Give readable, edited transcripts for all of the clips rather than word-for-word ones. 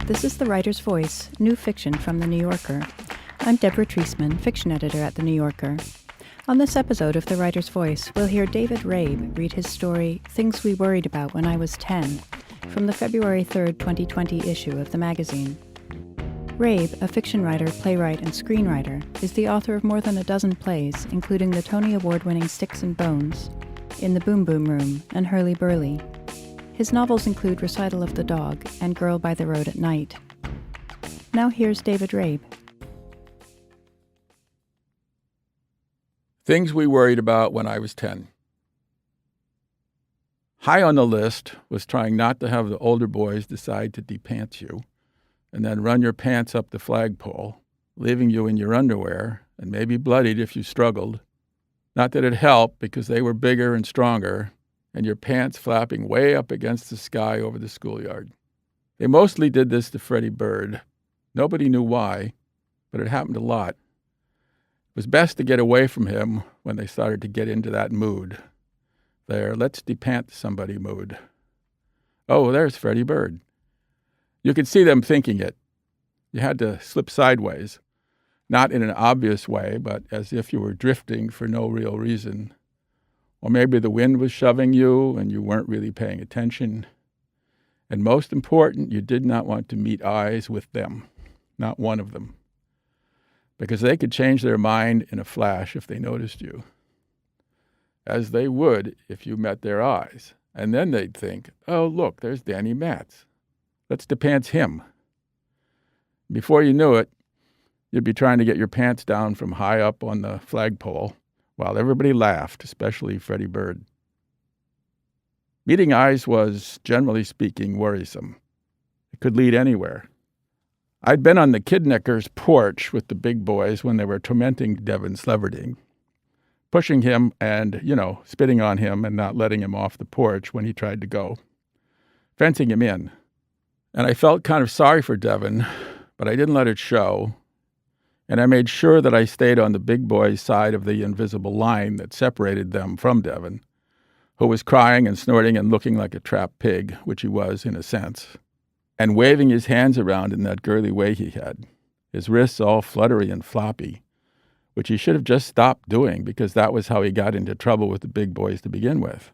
This is The Writer's Voice, new fiction from The New Yorker. I'm Deborah Treisman, fiction editor at The New Yorker. On this episode of The Writer's Voice, we'll hear David Rabe read his story, Things We Worried About When I Was 10, from the February 3rd, 2020 issue of the magazine. Rabe, a fiction writer, playwright, and screenwriter, is the author of more than a dozen plays, including the Tony Award-winning Sticks and Bones, In the Boom Boom Room, and Hurly Burly. His novels include Recital of the Dog and Girl by the Road at Night. Now here's David Rabe. Things we worried about when I was 10. High on the list was trying not to have the older boys decide to depants you and then run your pants up the flagpole, leaving you in your underwear and maybe bloodied if you struggled. Not that it helped because they were bigger and stronger, and your pants flapping way up against the sky over the schoolyard. They mostly did this to Freddie Bird. Nobody knew why, but it happened a lot. It was best to get away from him when they started to get into that mood. Their let's depant somebody mood. Oh, there's Freddie Bird. You could see them thinking it. You had to slip sideways, not in an obvious way, but as if you were drifting for no real reason. Or maybe the wind was shoving you and you weren't really paying attention. And most important, you did not want to meet eyes with them, not one of them, because they could change their mind in a flash if they noticed you, as they would if you met their eyes. And then they'd think, oh, look, there's Danny Matz. Let's depants him. Before you knew it, you'd be trying to get your pants down from high up on the flagpole, while everybody laughed, especially Freddie Bird. Meeting eyes was, generally speaking, worrisome. It could lead anywhere. I'd been on the Kidnecker's porch with the big boys when they were tormenting Devin Sleverding, pushing him and, spitting on him and not letting him off the porch when he tried to go, fencing him in. And I felt kind of sorry for Devin, but I didn't let it show. And I made sure that I stayed on the big boy's side of the invisible line that separated them from Devin, who was crying and snorting and looking like a trapped pig, which he was in a sense, and waving his hands around in that girly way he had, his wrists all fluttery and floppy, which he should have just stopped doing because that was how he got into trouble with the big boys to begin with.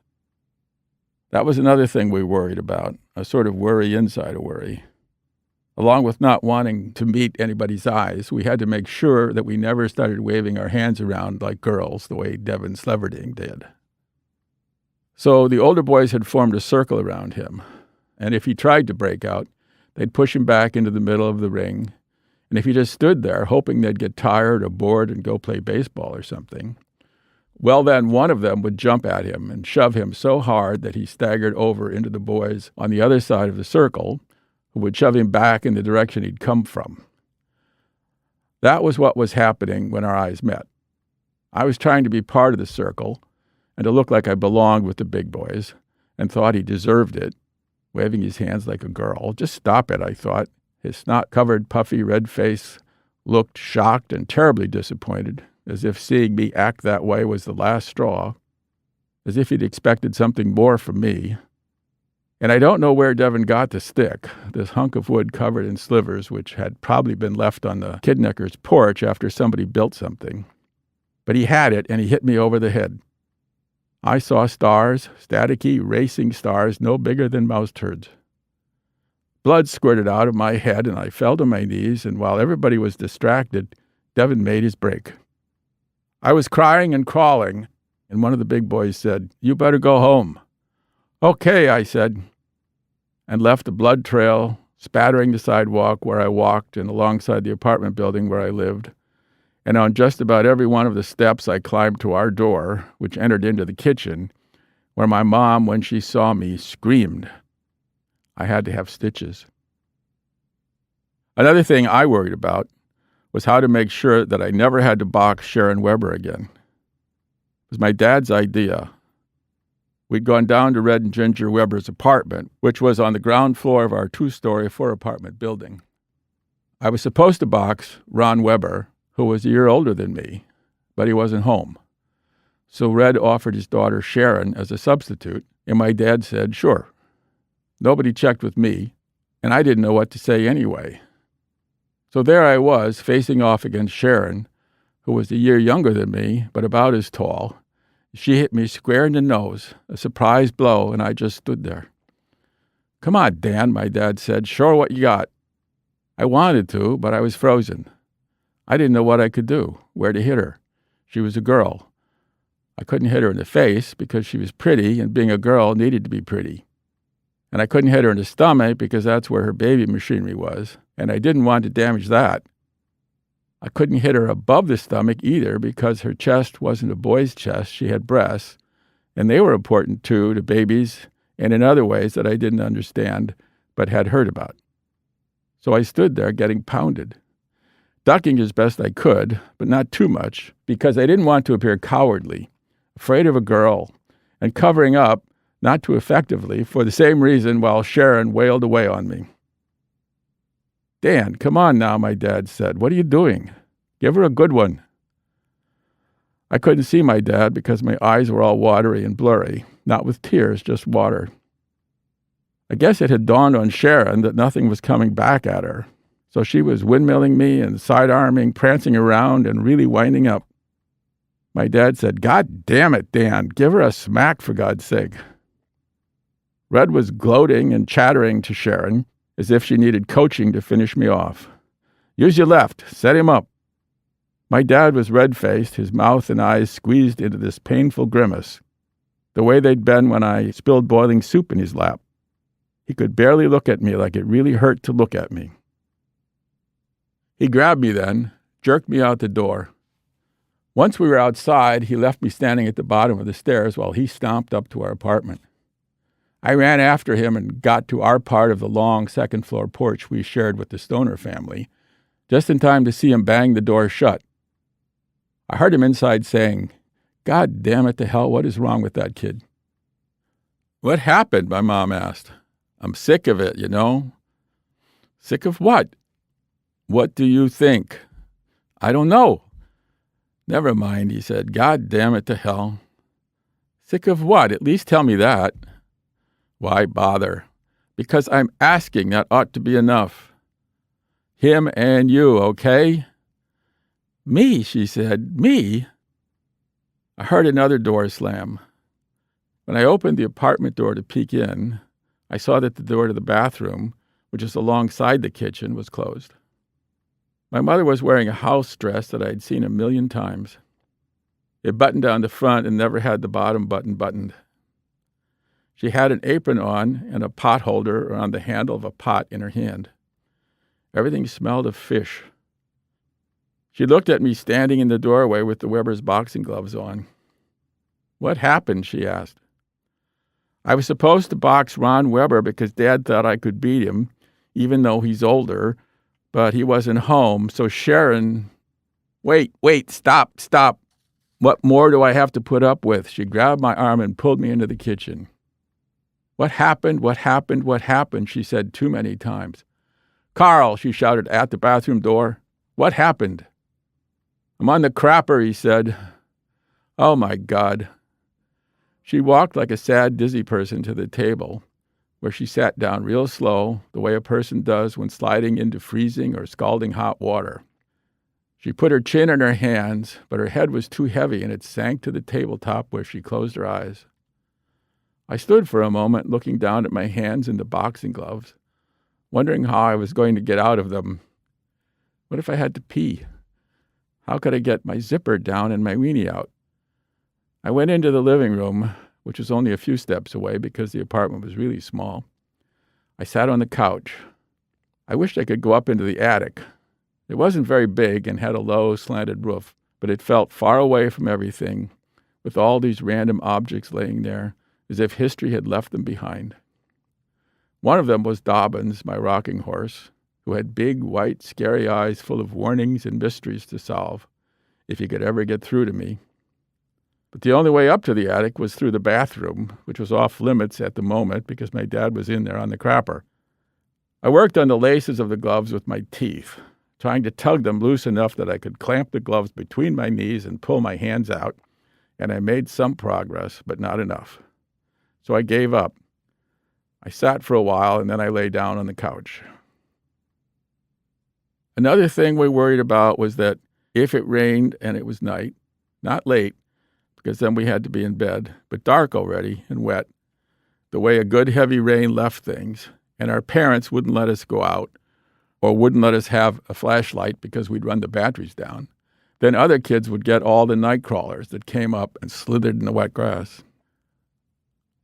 That was another thing we worried about, a sort of worry inside a worry. Along with not wanting to meet anybody's eyes, we had to make sure that we never started waving our hands around like girls the way Devin Sleverding did. So the older boys had formed a circle around him, and if he tried to break out, they'd push him back into the middle of the ring, and if he just stood there hoping they'd get tired or bored and go play baseball or something, well then one of them would jump at him and shove him so hard that he staggered over into the boys on the other side of the circle, who would shove him back in the direction he'd come from. That was what was happening when our eyes met. I was trying to be part of the circle and to look like I belonged with the big boys and thought he deserved it, waving his hands like a girl. Just stop it, I thought. His snot-covered, puffy red face looked shocked and terribly disappointed, as if seeing me act that way was the last straw, as if he'd expected something more from me. And I don't know where Devin got the stick, this hunk of wood covered in slivers, which had probably been left on the Kidnecker's porch after somebody built something. But he had it, and he hit me over the head. I saw stars, staticky, racing stars no bigger than mouse turds. Blood squirted out of my head, and I fell to my knees, and while everybody was distracted, Devin made his break. I was crying and crawling, and one of the big boys said, "You better go home." "Okay," I said, and left a blood trail spattering the sidewalk where I walked and alongside the apartment building where I lived. And on just about every one of the steps I climbed to our door, which entered into the kitchen, where my mom, when she saw me, screamed. I had to have stitches. Another thing I worried about was how to make sure that I never had to box Sharon Weber again. It was my dad's idea. We'd gone down to Red and Ginger Weber's apartment, which was on the ground floor of our 2-story 4-apartment building. I was supposed to box Ron Weber, who was a year older than me, but he wasn't home. So Red offered his daughter Sharon as a substitute, and my dad said, sure. Nobody checked with me, and I didn't know what to say anyway. So there I was, facing off against Sharon, who was a year younger than me, but about as tall. She hit me square in the nose, a surprise blow, and I just stood there. "Come on, Dan," my dad said. "Show her what you got." I wanted to, but I was frozen. I didn't know what I could do, where to hit her. She was a girl. I couldn't hit her in the face because she was pretty, and being a girl needed to be pretty. And I couldn't hit her in the stomach because that's where her baby machinery was, and I didn't want to damage that. I couldn't hit her above the stomach either because her chest wasn't a boy's chest. She had breasts, and they were important too to babies and in other ways that I didn't understand but had heard about. So I stood there getting pounded, ducking as best I could, but not too much, because I didn't want to appear cowardly, afraid of a girl, and covering up, not too effectively, for the same reason while Sharon wailed away on me. "Dan, come on now," my dad said. "What are you doing? Give her a good one." I couldn't see my dad because my eyes were all watery and blurry, not with tears, just water. I guess it had dawned on Sharon that nothing was coming back at her, so she was windmilling me and side-arming, prancing around, and really winding up. My dad said, "God damn it, Dan, give her a smack for God's sake." Red was gloating and chattering to Sharon, as if she needed coaching to finish me off. "Use your left. Set him up." My dad was red-faced, his mouth and eyes squeezed into this painful grimace, the way they'd been when I spilled boiling soup in his lap. He could barely look at me like it really hurt to look at me. He grabbed me then, jerked me out the door. Once we were outside, he left me standing at the bottom of the stairs while he stomped up to our apartment. I ran after him and got to our part of the long second-floor porch we shared with the Stoner family, just in time to see him bang the door shut. I heard him inside saying, "God damn it to hell, what is wrong with that kid?" "What happened?" my mom asked. "I'm sick of it, you know." "Sick of what?" "What do you think?" "I don't know." "Never mind," he said. "God damn it to hell." "Sick of what? At least tell me that." "Why bother?" "Because I'm asking. That ought to be enough." "Him and you, okay?" "Me," she said. "Me?" I heard another door slam. When I opened the apartment door to peek in, I saw that the door to the bathroom, which is alongside the kitchen, was closed. My mother was wearing a house dress that I had seen 1,000,000 times. It buttoned down the front and never had the bottom button buttoned. She had an apron on and a pot holder around the handle of a pot in her hand. Everything smelled of fish. She looked at me standing in the doorway with the Weber's boxing gloves on. "What happened?" she asked. "I was supposed to box Ron Weber because Dad thought I could beat him, even though he's older, but he wasn't home, so Sharon—" Wait, stop. What more do I have to put up with?" She grabbed my arm and pulled me into the kitchen. What happened, she said too many times. "Carl," she shouted at the bathroom door. "What happened?" "I'm on the crapper," he said. "Oh, my God." She walked like a sad, dizzy person to the table, where she sat down real slow, the way a person does when sliding into freezing or scalding hot water. She put her chin in her hands, but her head was too heavy and it sank to the tabletop where she closed her eyes. I stood for a moment looking down at my hands in the boxing gloves, wondering how I was going to get out of them. What if I had to pee? How could I get my zipper down and my weenie out? I went into the living room, which was only a few steps away because the apartment was really small. I sat on the couch. I wished I could go up into the attic. It wasn't very big and had a low, slanted roof, but it felt far away from everything, with all these random objects laying there, as if history had left them behind. One of them was Dobbins, my rocking horse, who had big, white, scary eyes full of warnings and mysteries to solve, if he could ever get through to me. But the only way up to the attic was through the bathroom, which was off limits at the moment because my dad was in there on the crapper. I worked on the laces of the gloves with my teeth, trying to tug them loose enough that I could clamp the gloves between my knees and pull my hands out, and I made some progress, but not enough. So I gave up. I sat for a while, and then I lay down on the couch. Another thing we worried about was that if it rained and it was night, not late, because then we had to be in bed, but dark already and wet, the way a good heavy rain left things, and our parents wouldn't let us go out or wouldn't let us have a flashlight because we'd run the batteries down, then other kids would get all the Nightcrawlers that came up and slithered in the wet grass.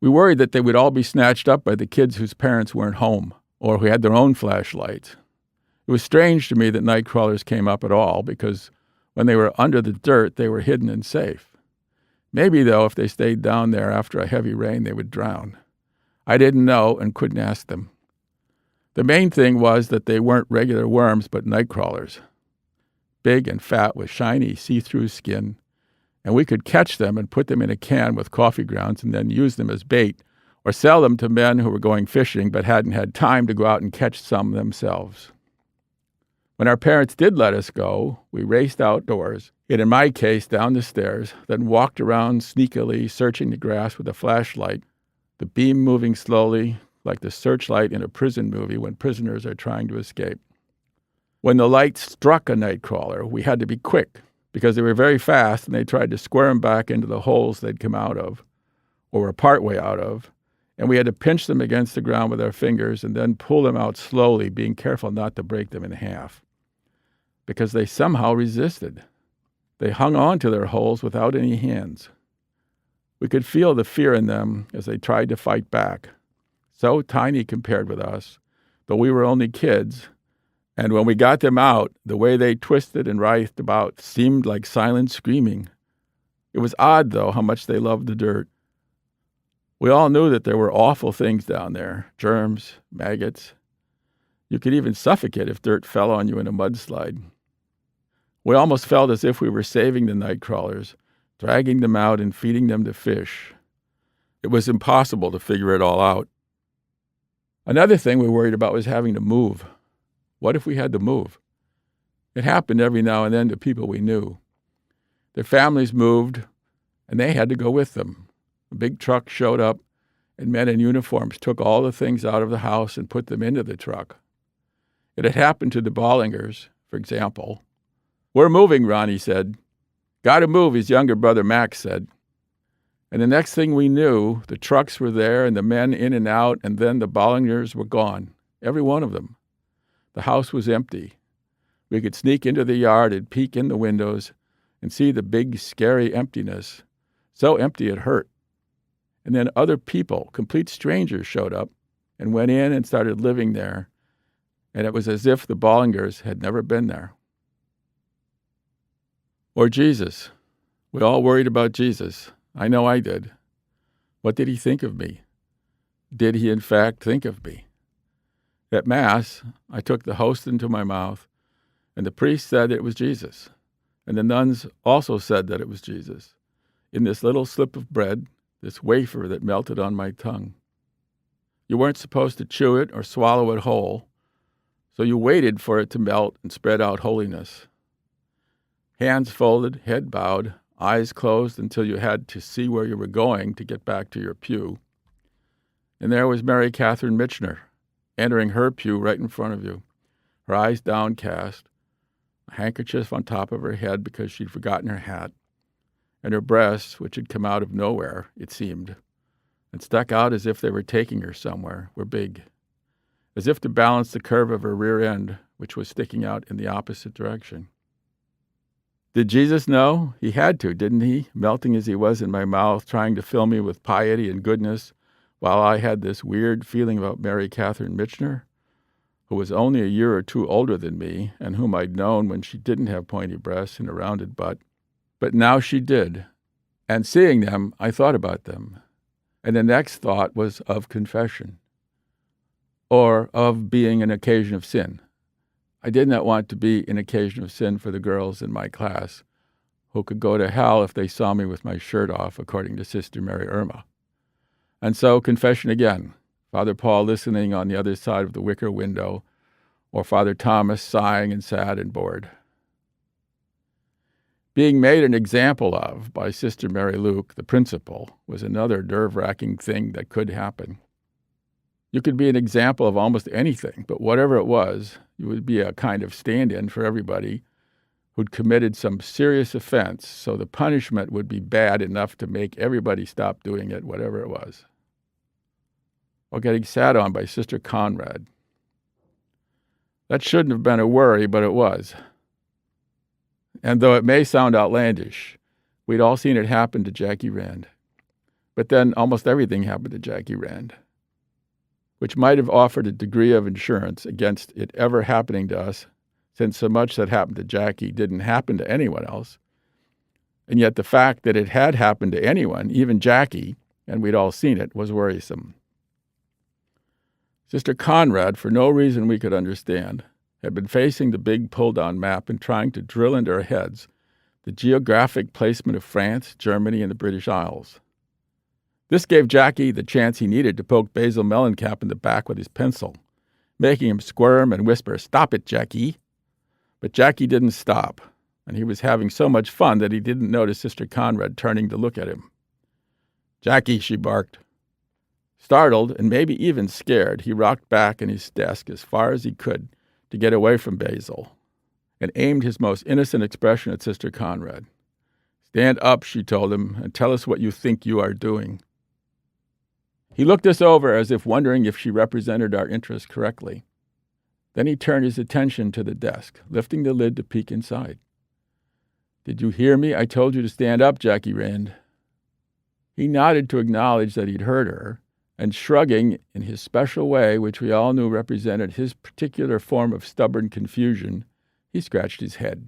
We worried that they would all be snatched up by the kids whose parents weren't home or who had their own flashlights. It was strange to me that Nightcrawlers came up at all because when they were under the dirt, they were hidden and safe. Maybe, though, if they stayed down there after a heavy rain, they would drown. I didn't know and couldn't ask them. The main thing was that they weren't regular worms, but Nightcrawlers. Big and fat with shiny, see-through skin. And we could catch them and put them in a can with coffee grounds and then use them as bait or sell them to men who were going fishing but hadn't had time to go out and catch some themselves. When our parents did let us go, we raced outdoors, and in my case, down the stairs, then walked around sneakily, searching the grass with a flashlight, the beam moving slowly, like the searchlight in a prison movie when prisoners are trying to escape. When the light struck a Nightcrawler, we had to be quick, because they were very fast and they tried to squirm back into the holes they'd come out of, or were partway out of, and we had to pinch them against the ground with our fingers and then pull them out slowly, being careful not to break them in half. Because they somehow resisted. They hung on to their holes without any hands. We could feel the fear in them as they tried to fight back. So tiny compared with us, but we were only kids, and when we got them out, the way they twisted and writhed about seemed like silent screaming. It was odd, though, how much they loved the dirt. We all knew that there were awful things down there, germs, maggots. You could even suffocate if dirt fell on you in a mudslide. We almost felt as if we were saving the Nightcrawlers, dragging them out and feeding them to fish. It was impossible to figure it all out. Another thing we worried about was having to move. What if we had to move? It happened every now and then to people we knew. Their families moved, and they had to go with them. A big truck showed up, and men in uniforms took all the things out of the house and put them into the truck. It had happened to the Bollingers, for example. "We're moving," Ronnie said. "Gotta move," his younger brother Max said. And the next thing we knew, the trucks were there and the men in and out, and then the Bollingers were gone, every one of them. The house was empty. We could sneak into the yard and peek in the windows and see the big, scary emptiness, so empty it hurt. And then other people, complete strangers, showed up and went in and started living there, and it was as if the Bollingers had never been there. Or Jesus. We all worried about Jesus. I know I did. What did he think of me? Did he, in fact, think of me? At Mass, I took the host into my mouth, and the priest said it was Jesus, and the nuns also said that it was Jesus, in this little slip of bread, this wafer that melted on my tongue. You weren't supposed to chew it or swallow it whole, so you waited for it to melt and spread out holiness. Hands folded, head bowed, eyes closed until you had to see where you were going to get back to your pew. And there was Mary Catherine Michener, entering her pew right in front of you, her eyes downcast, a handkerchief on top of her head because she'd forgotten her hat, and her breasts, which had come out of nowhere, it seemed, and stuck out as if they were taking her somewhere, were big, as if to balance the curve of her rear end, which was sticking out in the opposite direction. Did Jesus know? He had to, didn't he? Melting as he was in my mouth, trying to fill me with piety and goodness, while I had this weird feeling about Mary Catherine Michener, who was only a year or two older than me, and whom I'd known when she didn't have pointy breasts and a rounded butt. But now she did. And seeing them, I thought about them. And the next thought was of confession, or of being an occasion of sin. I did not want to be an occasion of sin for the girls in my class, who could go to hell if they saw me with my shirt off, according to Sister Mary Irma. And so, confession again, Father Paul listening on the other side of the wicker window, or Father Thomas sighing and sad and bored. Being made an example of by Sister Mary Luke, the principal, was another nerve-wracking thing that could happen. You could be an example of almost anything, but whatever it was, you would be a kind of stand-in for everybody who'd committed some serious offense, so the punishment would be bad enough to make everybody stop doing it, whatever it was. Or getting sat on by Sister Conrad. That shouldn't have been a worry, but it was. And though it may sound outlandish, we'd all seen it happen to Jackie Rand. But then almost everything happened to Jackie Rand, which might have offered a degree of insurance against it ever happening to us, since so much that happened to Jackie didn't happen to anyone else. And yet the fact that it had happened to anyone, even Jackie, and we'd all seen it, was worrisome. Sister Conrad, for no reason we could understand, had been facing the big pull-down map and trying to drill into our heads the geographic placement of France, Germany, and the British Isles. This gave Jackie the chance he needed to poke Basil Mellencamp in the back with his pencil, making him squirm and whisper, "Stop it, Jackie." But Jackie didn't stop, and he was having so much fun that he didn't notice Sister Conrad turning to look at him. "Jackie," she barked. Startled and maybe even scared, he rocked back in his desk as far as he could to get away from Basil, and aimed his most innocent expression at Sister Conrad. "Stand up," she told him, "and tell us what you think you are doing." He looked us over as if wondering if she represented our interests correctly. Then he turned his attention to the desk, lifting the lid to peek inside. "Did you hear me? I told you to stand up, Jackie Rand." He nodded to acknowledge that he'd heard her, and shrugging in his special way, which we all knew represented his particular form of stubborn confusion, he scratched his head.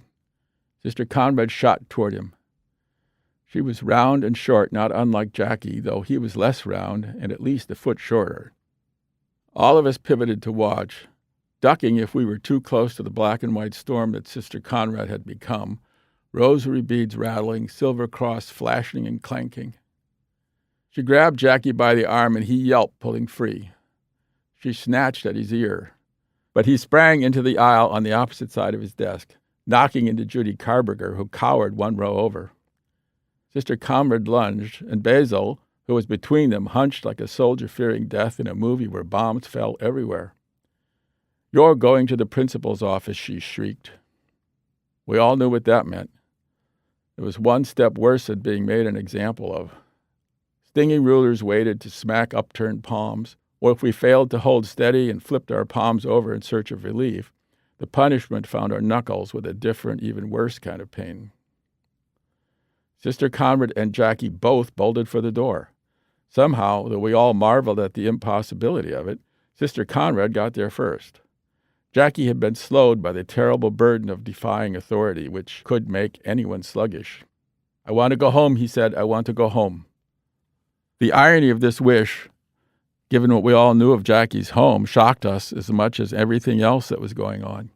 Sister Conrad shot toward him. She was round and short, not unlike Jackie, though he was less round and at least a foot shorter. All of us pivoted to watch, ducking if we were too close to the black and white storm that Sister Conrad had become, rosary beads rattling, silver cross flashing and clanking. She grabbed Jackie by the arm, and he yelped, pulling free. She snatched at his ear, but he sprang into the aisle on the opposite side of his desk, knocking into Judy Carberger, who cowered one row over. Sister Conrad lunged, and Basil, who was between them, hunched like a soldier fearing death in a movie where bombs fell everywhere. "You're going to the principal's office," she shrieked. We all knew what that meant. It was one step worse than being made an example of. Stinging rulers waited to smack upturned palms, or if we failed to hold steady and flipped our palms over in search of relief, the punishment found our knuckles with a different, even worse kind of pain. Sister Conrad and Jackie both bolted for the door. Somehow, though we all marveled at the impossibility of it, Sister Conrad got there first. Jackie had been slowed by the terrible burden of defying authority, which could make anyone sluggish. "I want to go home," he said. "I want to go home." The irony of this wish, given what we all knew of Jackie's home, shocked us as much as everything else that was going on.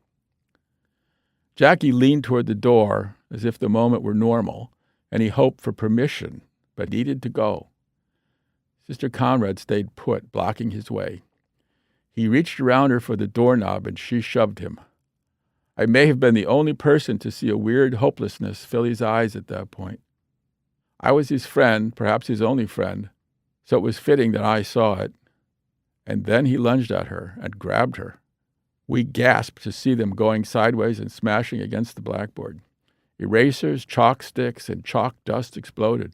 Jackie leaned toward the door as if the moment were normal, and he hoped for permission, but needed to go. Sister Conrad stayed put, blocking his way. He reached around her for the doorknob, and she shoved him. I may have been the only person to see a weird hopelessness fill his eyes at that point. I was his friend, perhaps his only friend, so it was fitting that I saw it. And then he lunged at her and grabbed her. We gasped to see them going sideways and smashing against the blackboard. Erasers, chalk sticks, and chalk dust exploded.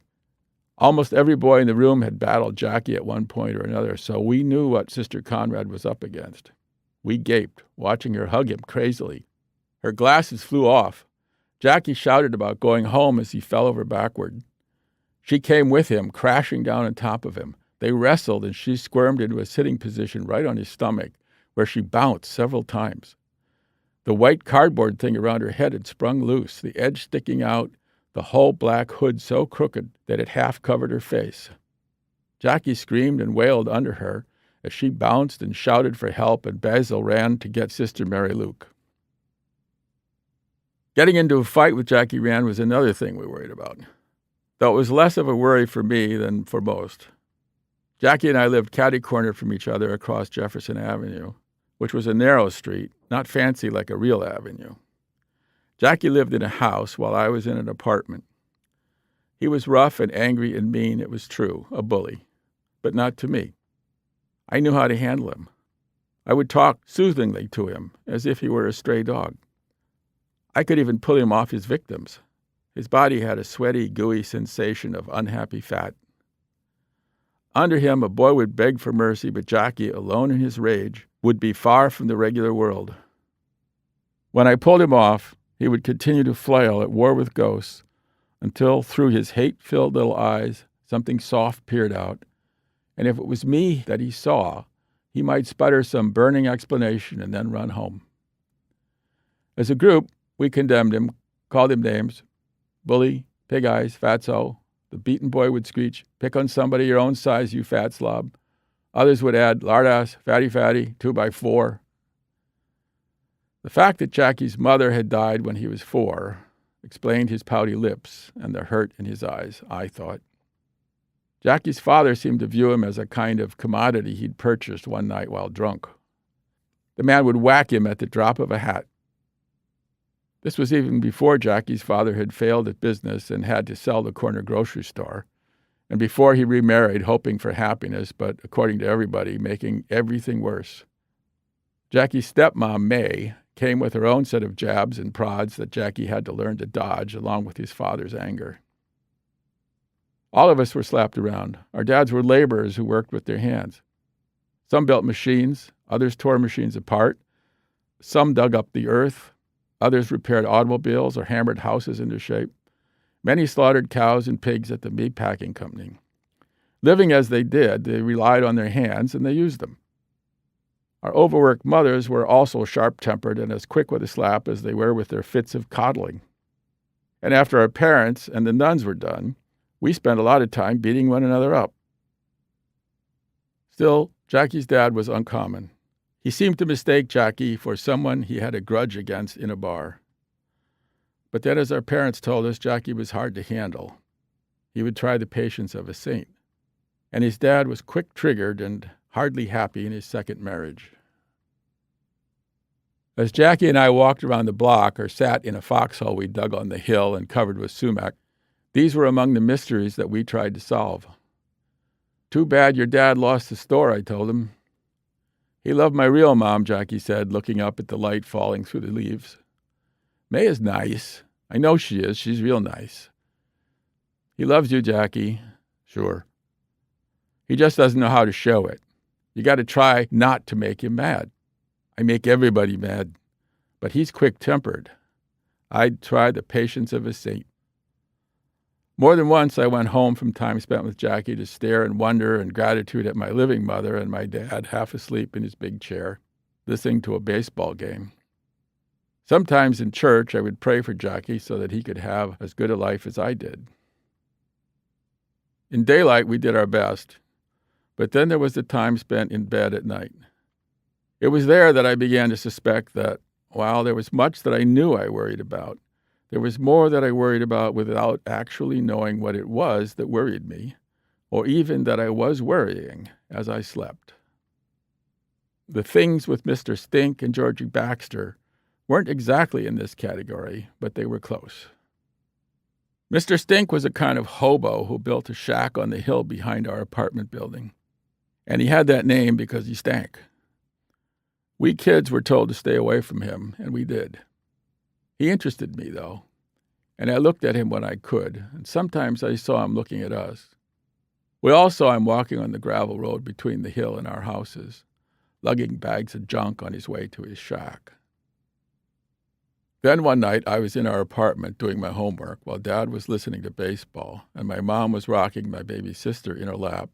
Almost every boy in the room had battled Jackie at one point or another, so we knew what Sister Conrad was up against. We gaped, watching her hug him crazily. Her glasses flew off. Jackie shouted about going home as he fell over backward. She came with him, crashing down on top of him. They wrestled, and she squirmed into a sitting position right on his stomach, where she bounced several times. The white cardboard thing around her head had sprung loose, the edge sticking out, the whole black hood so crooked that it half covered her face. Jackie screamed and wailed under her as she bounced and shouted for help, and Basil ran to get Sister Mary Luke. Getting into a fight with Jackie Rand was another thing we worried about, though it was less of a worry for me than for most. Jackie and I lived catty-cornered from each other across Jefferson Avenue, which was a narrow street, not fancy like a real avenue. Jackie lived in a house while I was in an apartment. He was rough and angry and mean, it was true, a bully, but not to me. I knew how to handle him. I would talk soothingly to him, as if he were a stray dog. I could even pull him off his victims. His body had a sweaty, gooey sensation of unhappy fat. Under him, a boy would beg for mercy, but Jackie, alone in his rage, would be far from the regular world. When I pulled him off, he would continue to flail at war with ghosts until, through his hate-filled little eyes, something soft peered out, and if it was me that he saw, he might sputter some burning explanation and then run home. As a group, we condemned him, called him names: bully, pig eyes, fatso. The beaten boy would screech, "Pick on somebody your own size, you fat slob." Others would add, "Lard ass, fatty, 2x4. The fact that Jackie's mother had died when he was 4 explained his pouty lips and the hurt in his eyes, I thought. Jackie's father seemed to view him as a kind of commodity he'd purchased one night while drunk. The man would whack him at the drop of a hat. This was even before Jackie's father had failed at business and had to sell the corner grocery store, and before he remarried hoping for happiness, but, according to everybody, making everything worse. Jackie's stepmom, May, came with her own set of jabs and prods that Jackie had to learn to dodge, along with his father's anger. All of us were slapped around. Our dads were laborers who worked with their hands. Some built machines, others tore machines apart, some dug up the earth, others repaired automobiles or hammered houses into shape. Many slaughtered cows and pigs at the meat packing company. Living as they did, they relied on their hands and they used them. Our overworked mothers were also sharp-tempered and as quick with a slap as they were with their fits of coddling. And after our parents and the nuns were done, we spent a lot of time beating one another up. Still, Jackie's dad was uncommon. He seemed to mistake Jackie for someone he had a grudge against in a bar. But then, as our parents told us, Jackie was hard to handle. He would try the patience of a saint. And his dad was quick-triggered and hardly happy in his second marriage. As Jackie and I walked around the block or sat in a foxhole we dug on the hill and covered with sumac, these were among the mysteries that we tried to solve. "Too bad your dad lost the store," I told him. "He loved my real mom," Jackie said, looking up at the light falling through the leaves. "May is nice. I know she is. She's real nice." "He loves you, Jackie." "Sure. He just doesn't know how to show it. You got to try not to make him mad." "I make everybody mad. But he's quick-tempered. I'd try the patience of a saint." More than once I went home from time spent with Jackie to stare in wonder and gratitude at my living mother and my dad half asleep in his big chair, listening to a baseball game. Sometimes in church I would pray for Jackie so that he could have as good a life as I did. In daylight we did our best, but then there was the time spent in bed at night. It was there that I began to suspect that, while there was much that I knew I worried about, there was more that I worried about without actually knowing what it was that worried me, or even that I was worrying as I slept. The things with Mr. Stink and Georgie Baxter weren't exactly in this category, but they were close. Mr. Stink was a kind of hobo who built a shack on the hill behind our apartment building, and he had that name because he stank. We kids were told to stay away from him, and we did. He interested me, though, and I looked at him when I could, and sometimes I saw him looking at us. We all saw him walking on the gravel road between the hill and our houses, lugging bags of junk on his way to his shack. Then one night I was in our apartment doing my homework while Dad was listening to baseball, and my mom was rocking my baby sister in her lap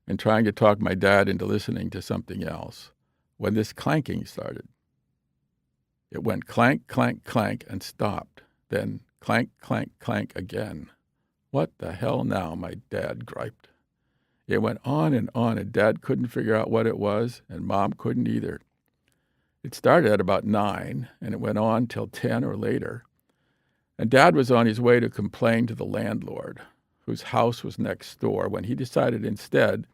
and trying to talk my dad into listening to something else, when this clanking started. It went clank, clank, clank, and stopped. Then clank, clank, clank again. "What the hell now?" my dad griped. It went on, and Dad couldn't figure out what it was, and Mom couldn't either. It started at about 9, and it went on till 10 or later. And Dad was on his way to complain to the landlord, whose house was next door, when he decided instead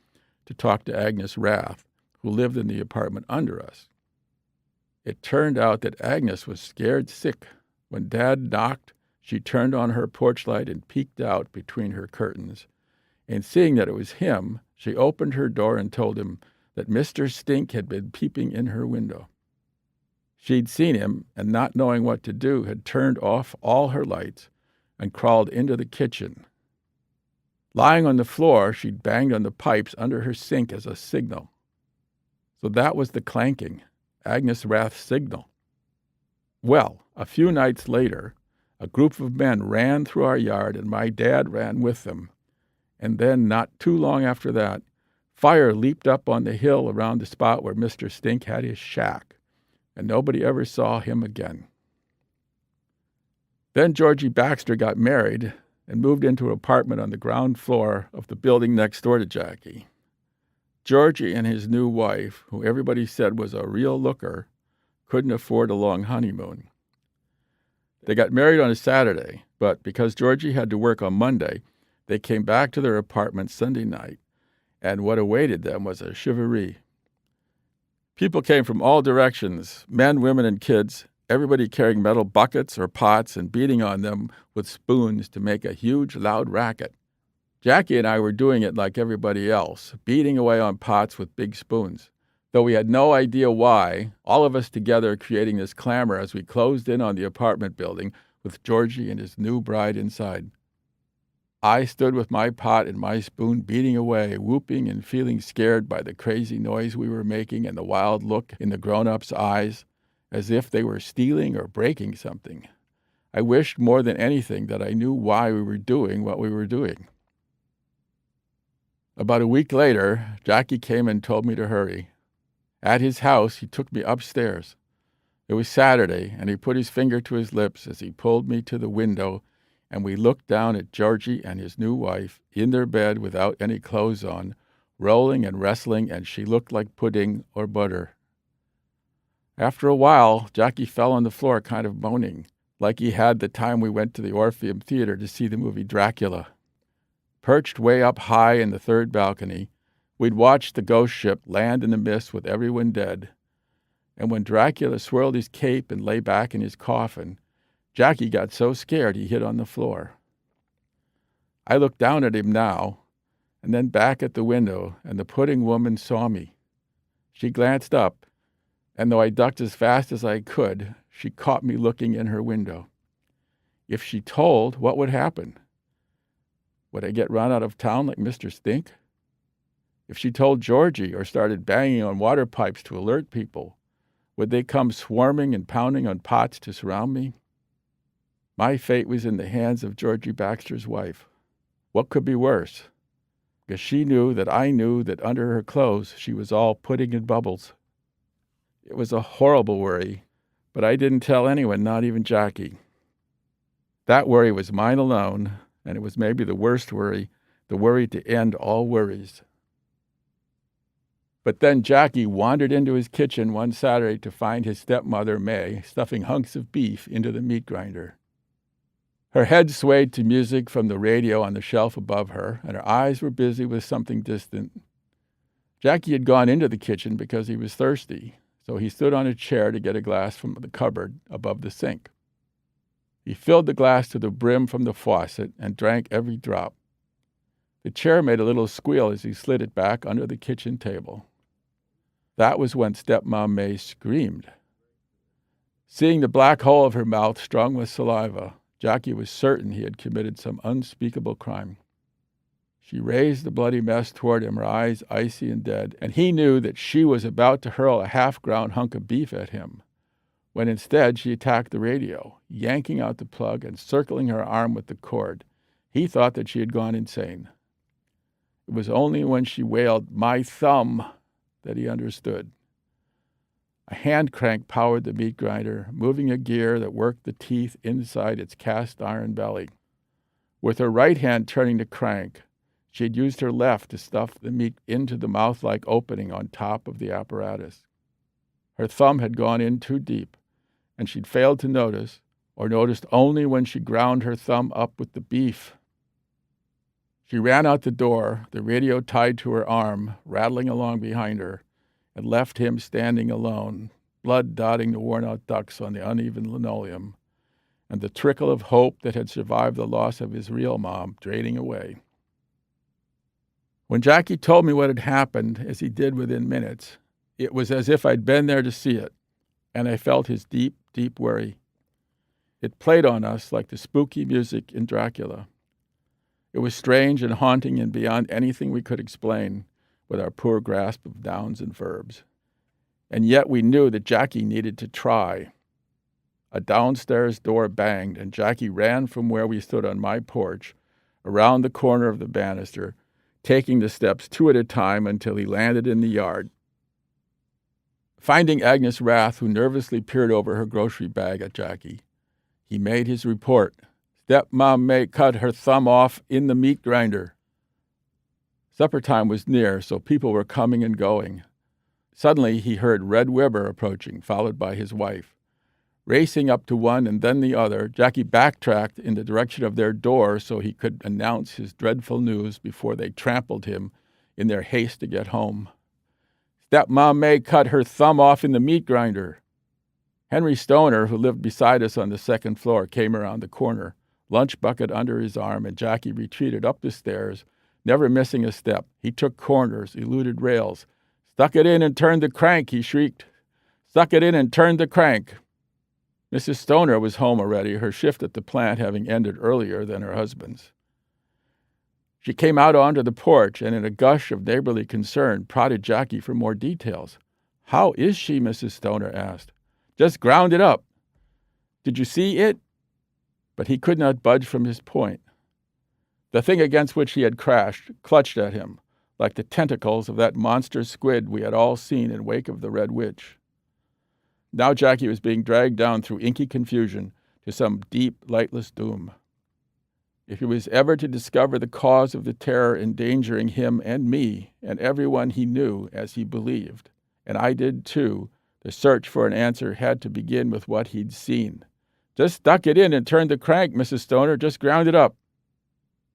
to talk to Agnes Rath, who lived in the apartment under us. It turned out that Agnes was scared sick. When Dad knocked, she turned on her porch light and peeked out between her curtains. And seeing that it was him, she opened her door and told him that Mr. Stink had been peeping in her window. She'd seen him, and not knowing what to do, had turned off all her lights and crawled into the kitchen. Lying on the floor, she'd banged on the pipes under her sink as a signal. So that was the clanking, Agnes Rath's signal. Well, a few nights later, a group of men ran through our yard, and my dad ran with them. And then, not too long after that, fire leaped up on the hill around the spot where Mr. Stink had his shack, and nobody ever saw him again. Then Georgie Baxter got married and moved into an apartment on the ground floor of the building next door to Jackie. Georgie and his new wife, who everybody said was a real looker, couldn't afford a long honeymoon. They got married on a Saturday, but because Georgie had to work on Monday, they came back to their apartment Sunday night, and what awaited them was a shivaree. People came from all directions, men, women, and kids, everybody carrying metal buckets or pots and beating on them with spoons to make a huge, loud racket. Jackie and I were doing it like everybody else, beating away on pots with big spoons. Though we had no idea why, all of us together creating this clamor as we closed in on the apartment building with Georgie and his new bride inside. I stood with my pot and my spoon beating away, whooping and feeling scared by the crazy noise we were making and the wild look in the grown-ups' eyes, as if they were stealing or breaking something. I wished more than anything that I knew why we were doing what we were doing. About a week later, Jackie came and told me to hurry. At his house, he took me upstairs. It was Saturday, and he put his finger to his lips as he pulled me to the window, and we looked down at Georgie and his new wife in their bed without any clothes on, rolling and wrestling, and she looked like pudding or butter. After a while, Jackie fell on the floor kind of moaning, like he had the time we went to the Orpheum Theater to see the movie Dracula. Perched way up high in the third balcony, we'd watched the ghost ship land in the mist with everyone dead. And when Dracula swirled his cape and lay back in his coffin, Jackie got so scared he hid on the floor. I looked down at him now, and then back at the window, and the pudding woman saw me. She glanced up, and though I ducked as fast as I could, she caught me looking in her window. If she told, what would happen? Would I get run out of town like Mr. Stink? If she told Georgie or started banging on water pipes to alert people, would they come swarming and pounding on pots to surround me? My fate was in the hands of Georgie Baxter's wife. What could be worse? Because she knew that I knew that under her clothes she was all pudding and bubbles. It was a horrible worry, but I didn't tell anyone, not even Jackie. That worry was mine alone, and it was maybe the worst worry, the worry to end all worries. But then Jackie wandered into his kitchen one Saturday to find his stepmother, May, stuffing hunks of beef into the meat grinder. Her head swayed to music from the radio on the shelf above her, and her eyes were busy with something distant. Jackie had gone into the kitchen because he was thirsty, so he stood on a chair to get a glass from the cupboard above the sink. He filled the glass to the brim from the faucet and drank every drop. The chair made a little squeal as he slid it back under the kitchen table. That was when Stepmom May screamed. Seeing the black hole of her mouth strung with saliva, Jackie was certain he had committed some unspeakable crime. She raised the bloody mess toward him, her eyes icy and dead, and he knew that she was about to hurl a half-ground hunk of beef at him, when instead she attacked the radio, yanking out the plug and circling her arm with the cord. He thought that she had gone insane. It was only when she wailed, "My thumb," that he understood. A hand crank powered the meat grinder, moving a gear that worked the teeth inside its cast iron belly. With her right hand turning the crank, she had used her left to stuff the meat into the mouth-like opening on top of the apparatus. Her thumb had gone in too deep, and she'd failed to notice, or noticed only when she ground her thumb up with the beef. She ran out the door, the radio tied to her arm, rattling along behind her, and left him standing alone, blood dotting the worn-out ducts on the uneven linoleum, and the trickle of hope that had survived the loss of his real mom draining away. When Jackie told me what had happened, as he did within minutes, it was as if I'd been there to see it, and I felt his deep, deep worry. It played on us like the spooky music in Dracula. It was strange and haunting and beyond anything we could explain with our poor grasp of nouns and verbs. And yet we knew that Jackie needed to try. A downstairs door banged, and Jackie ran from where we stood on my porch, around the corner of the banister, taking the steps 2 at a time until he landed in the yard. Finding Agnes Rath, who nervously peered over her grocery bag at Jackie, he made his report. Stepmom May cut her thumb off in the meat grinder. Supper time was near, so people were coming and going. Suddenly he heard Red Weber approaching, followed by his wife. Racing up to one and then the other, Jackie backtracked in the direction of their door so he could announce his dreadful news before they trampled him in their haste to get home. Stepmom May cut her thumb off in the meat grinder. Henry Stoner, who lived beside us on the second floor, came around the corner, lunch bucket under his arm, and Jackie retreated up the stairs, never missing a step. He took corners, eluded rails. Stuck it in and turned the crank, he shrieked. Stuck it in and turned the crank. Mrs. Stoner was home already, her shift at the plant having ended earlier than her husband's. She came out onto the porch and in a gush of neighborly concern prodded Jackie for more details. How is she? Mrs. Stoner asked. Just ground it up. Did you see it? But he could not budge from his point. The thing against which he had crashed clutched at him, like the tentacles of that monster squid we had all seen in wake of the Red Witch. Now Jackie was being dragged down through inky confusion to some deep, lightless doom. If he was ever to discover the cause of the terror endangering him and me and everyone he knew as he believed, and I did too, the search for an answer had to begin with what he'd seen. Just stuck it in and turned the crank, Mrs. Stoner. Just ground it up.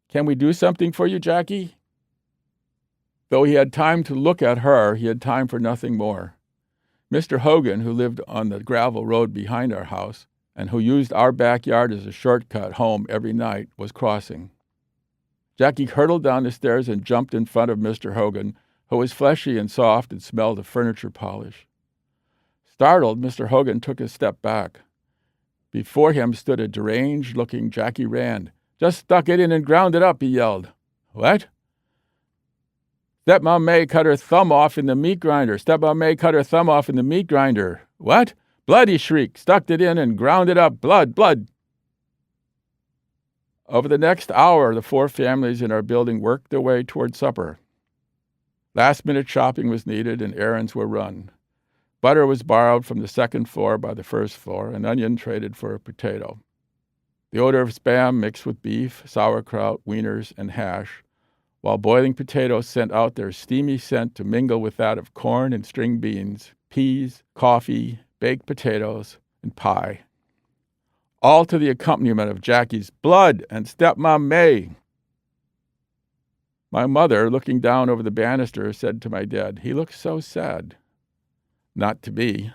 Can we do something for you, Jackie? Though he had time to look at her, he had time for nothing more. Mr. Hogan, who lived on the gravel road behind our house and who used our backyard as a shortcut home every night, was crossing. Jackie hurtled down the stairs and jumped in front of Mr. Hogan, who was fleshy and soft and smelled of furniture polish. Startled, Mr. Hogan took a step back. Before him stood a deranged-looking Jackie Rand. Just stuck it in and ground it up, he yelled. What? Stepmom May cut her thumb off in the meat grinder. Stepmom May cut her thumb off in the meat grinder. What? Blood, he shrieked. Stuck it in and ground it up. Blood, blood. Over the next hour, the 4 families in our building worked their way toward supper. Last-minute shopping was needed and errands were run. Butter was borrowed from the second floor by the first floor, and onion traded for a potato. The odor of Spam mixed with beef, sauerkraut, wieners, and hash, while boiling potatoes sent out their steamy scent to mingle with that of corn and string beans, peas, coffee, baked potatoes, and pie. All to the accompaniment of Jackie's blood and Stepmom May. My mother, looking down over the banister, said to my dad, "He looks so sad." Not to be.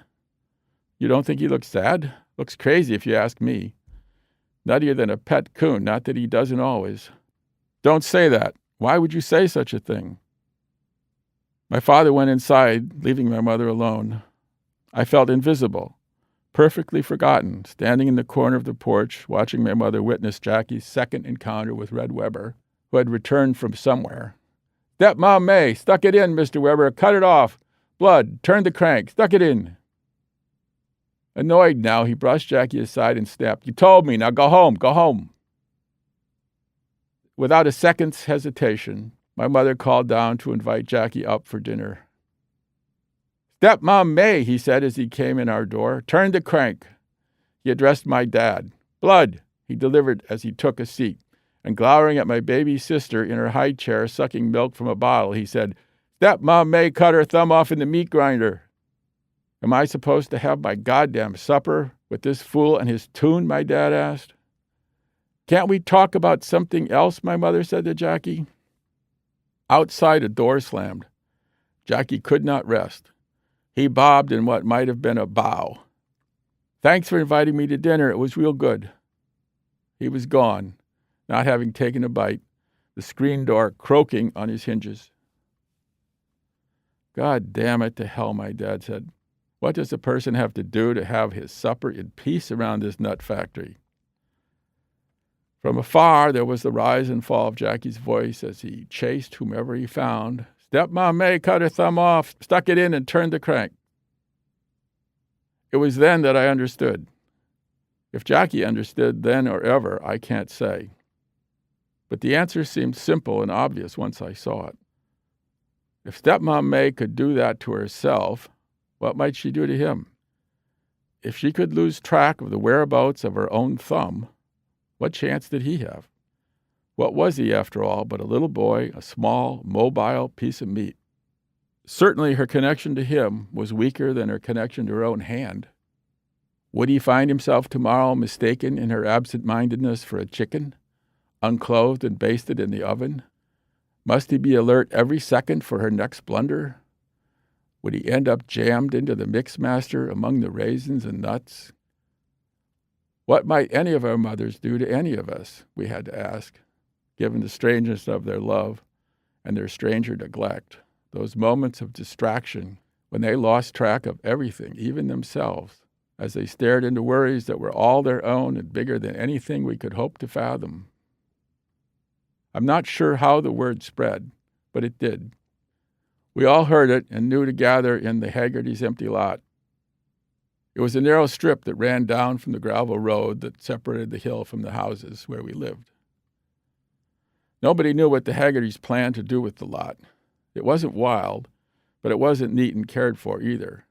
You don't think he looks sad? Looks crazy if you ask me. Nuttier than a pet coon, not that he doesn't always. Don't say that. Why would you say such a thing? My father went inside, leaving my mother alone. I felt invisible, perfectly forgotten, standing in the corner of the porch, watching my mother witness Jackie's second encounter with Red Weber, who had returned from somewhere. Stepmom May, stuck it in, Mr. Weber, cut it off. Blood, turned the crank, stuck it in. Annoyed now, he brushed Jackie aside and snapped, "You told me, now go home, go home." Without a second's hesitation, my mother called down to invite Jackie up for dinner. "Stepmom May," he said as he came in our door, "turned the crank." He addressed my dad. "Blood," he delivered as he took a seat, and glowering at my baby sister in her high chair sucking milk from a bottle, he said, "Stepmom May cut her thumb off in the meat grinder." Am I supposed to have my goddamn supper with this fool and his tune? My dad asked. Can't we talk about something else? My mother said to Jackie. Outside, a door slammed. Jackie could not rest. He bobbed in what might have been a bow. Thanks for inviting me to dinner. It was real good. He was gone, not having taken a bite, the screen door croaking on his hinges. God damn it to hell, my dad said. What does a person have to do to have his supper in peace around this nut factory? From afar, there was the rise and fall of Jackie's voice as he chased whomever he found. Stepmom May cut her thumb off, stuck it in, and turned the crank. It was then that I understood. If Jackie understood then or ever, I can't say. But the answer seemed simple and obvious once I saw it. If Stepmom May could do that to herself, what might she do to him? If she could lose track of the whereabouts of her own thumb, what chance did he have? What was he, after all, but a little boy, a small, mobile piece of meat? Certainly her connection to him was weaker than her connection to her own hand. Would he find himself tomorrow mistaken in her absent-mindedness for a chicken, unclothed and basted in the oven? Must he be alert every second for her next blunder? Would he end up jammed into the mixmaster among the raisins and nuts? What might any of our mothers do to any of us, we had to ask, given the strangeness of their love and their stranger neglect, those moments of distraction when they lost track of everything, even themselves, as they stared into worries that were all their own and bigger than anything we could hope to fathom. I'm not sure how the word spread, but it did. We all heard it and knew to gather in the Haggerty's empty lot. It was a narrow strip that ran down from the gravel road that separated the hill from the houses where we lived. Nobody knew what the Haggertys planned to do with the lot. It wasn't wild, but it wasn't neat and cared for either.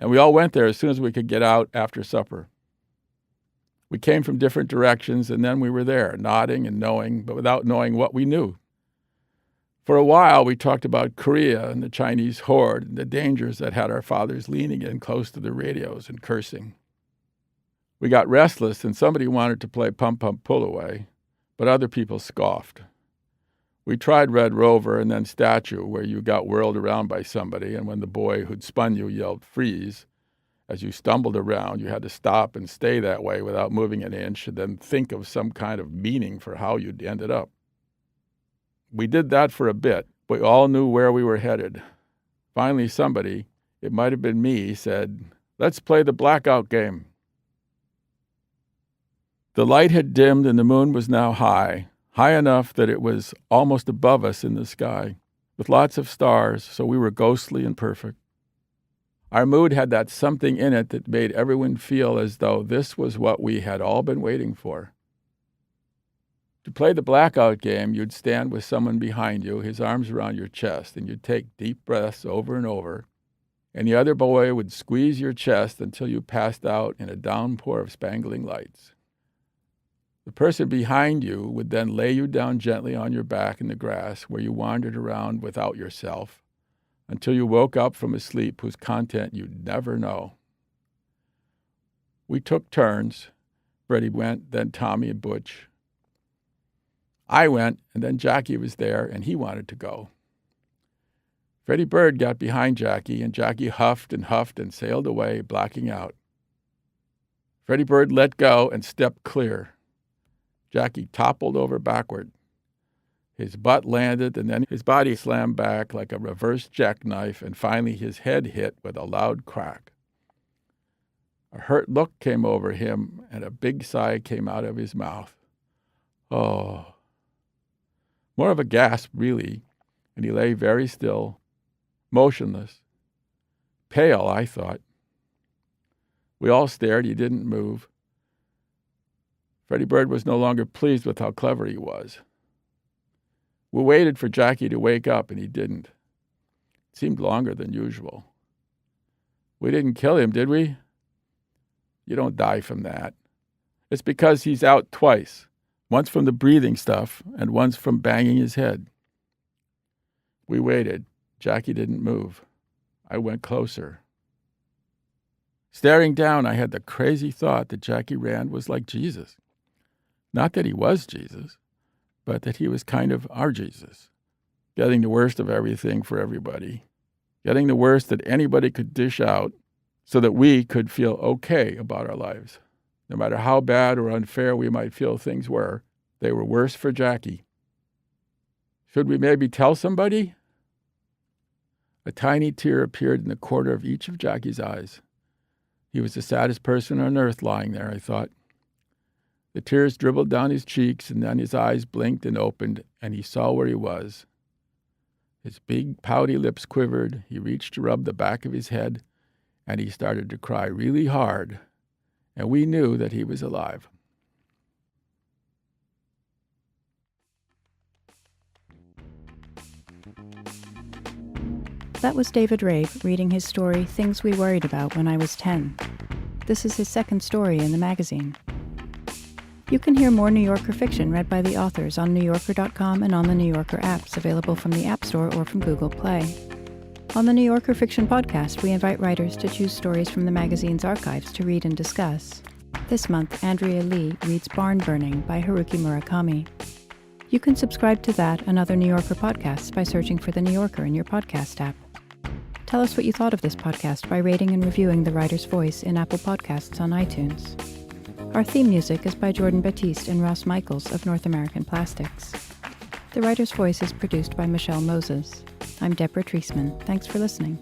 And we all went there as soon as we could get out after supper. We came from different directions, and then we were there, nodding and knowing, but without knowing what we knew. For a while, we talked about Korea and the Chinese horde and the dangers that had our fathers leaning in close to the radios and cursing. We got restless, and somebody wanted to play Pump Pump Pull Away, but other people scoffed. We tried Red Rover and then Statue, where you got whirled around by somebody, and when the boy who'd spun you yelled freeze, as you stumbled around, you had to stop and stay that way without moving an inch and then think of some kind of meaning for how you'd ended up. We did that for a bit. We all knew where we were headed. Finally, somebody, it might have been me, said, "Let's play the blackout game." The light had dimmed and the moon was now high enough that it was almost above us in the sky, with lots of stars, so we were ghostly and perfect. Our mood had that something in it that made everyone feel as though this was what we had all been waiting for. To play the blackout game, you'd stand with someone behind you, his arms around your chest, and you'd take deep breaths over and over, and the other boy would squeeze your chest until you passed out in a downpour of spangling lights. The person behind you would then lay you down gently on your back in the grass where you wandered around without yourself until you woke up from a sleep whose content you'd never know. We took turns. Freddie went, then Tommy and Butch. I went, and then Jackie was there, and he wanted to go. Freddie Bird got behind Jackie, and Jackie huffed and sailed away, blacking out. Freddie Bird let go and stepped clear. Jackie toppled over backward. His butt landed, and then his body slammed back like a reverse jackknife, and finally his head hit with a loud crack. A hurt look came over him, and a big sigh came out of his mouth. Oh. More of a gasp, really, and he lay very still, motionless. Pale, I thought. We all stared. He didn't move. Freddie Bird was no longer pleased with how clever he was. We waited for Jackie to wake up, and he didn't. It seemed longer than usual. We didn't kill him, did we? You don't die from that. It's because he's out twice, once from the breathing stuff and once from banging his head. We waited. Jackie didn't move. I went closer. Staring down, I had the crazy thought that Jackie Rand was like Jesus. Not that he was Jesus, but that he was kind of our Jesus, getting the worst of everything for everybody, getting the worst that anybody could dish out so that we could feel okay about our lives. No matter how bad or unfair we might feel things were, they were worse for Jackie. Should we maybe tell somebody? A tiny tear appeared in the corner of each of Jackie's eyes. He was the saddest person on earth lying there, I thought. The tears dribbled down his cheeks, and then his eyes blinked and opened, and he saw where he was. His big, pouty lips quivered. He reached to rub the back of his head, and he started to cry really hard, and we knew that he was alive. That was David Rabe reading his story, Things We Worried About When I Was 10. This is his second story in the magazine. You can hear more New Yorker fiction read by the authors on NewYorker.com and on the New Yorker apps available from the App Store or from Google Play. On the New Yorker Fiction Podcast, we invite writers to choose stories from the magazine's archives to read and discuss. This month, Andrea Lee reads Barn Burning by Haruki Murakami. You can subscribe to that and other New Yorker podcasts by searching for The New Yorker in your podcast app. Tell us what you thought of this podcast by rating and reviewing The Writer's Voice in Apple Podcasts on iTunes. Our theme music is by Jordan Batiste and Ross Michaels of North American Plastics. The Writer's Voice is produced by Michelle Moses. I'm Deborah Treisman. Thanks for listening.